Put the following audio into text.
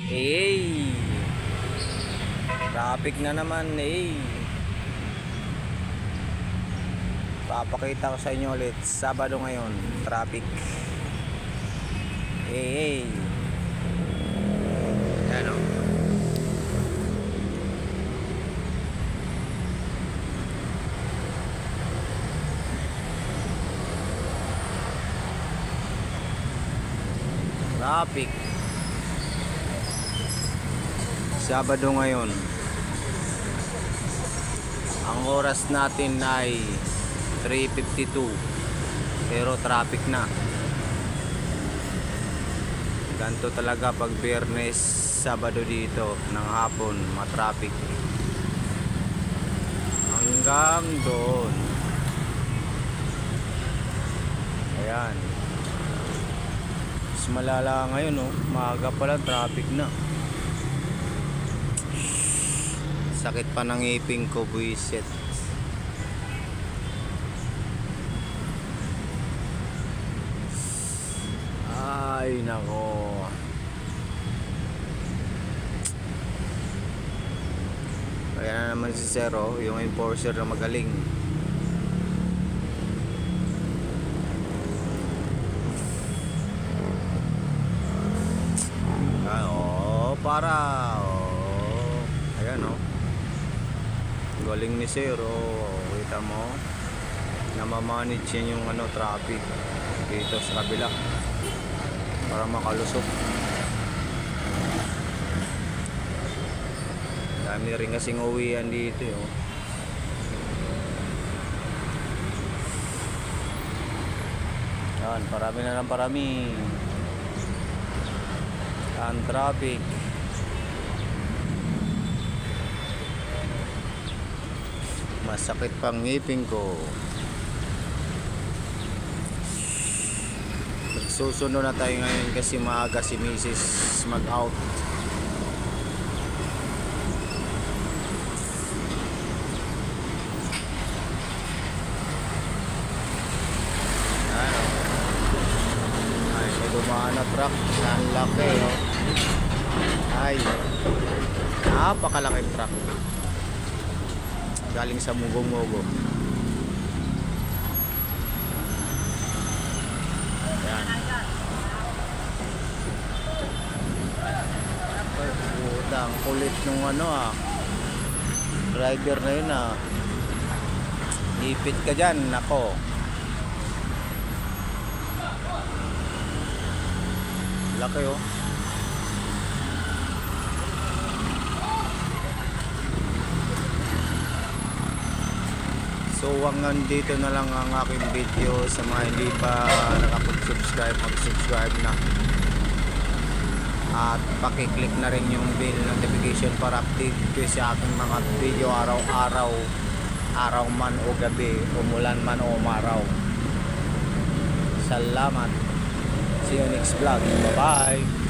Eh, traffic na naman Papakita ko sa inyo ulit Sabado ngayon, traffic. Yan o. Traffic. Sabado ngayon. Ang oras natin ay 3:52. Pero traffic na. Ganto talaga pag Biyernes, Sabado dito ng hapon, matraffic. Hanggang doon. Ayan. Mas malala ngayon maaga pa lang traffic na. Sakit pa ng ipin ko, buisit. Ay nako. Kaya na naman si Zero, yung enforcer na magaling. Ayan galing ni Zero. Kita mo, namamanage yan yung traffic dito sa kabila para makalusot. Dami rin kasing uwian dito yan, parami na ng parami ang traffic. Masakit pang ngipin ko. Susunod na tayo ngayon kasi maaga si Mrs. mag-out. Ay, may dumaan na truck. Ang laki Ay, napakalaking truck. Galing sa Mugong-Mugo. Ayan. Ay, putang kulit nung rider na yun ipit ka dyan, nako. Laki So hanggang dito na lang ang aking video. Sa mga hindi pa nakapag-subscribe, mag-subscribe na. At pakiclick na rin yung bell notification para update kayo sa aking mga video araw-araw. Araw man o gabi, umulan man o umaraw. Salamat. See you next vlog. Bye-bye.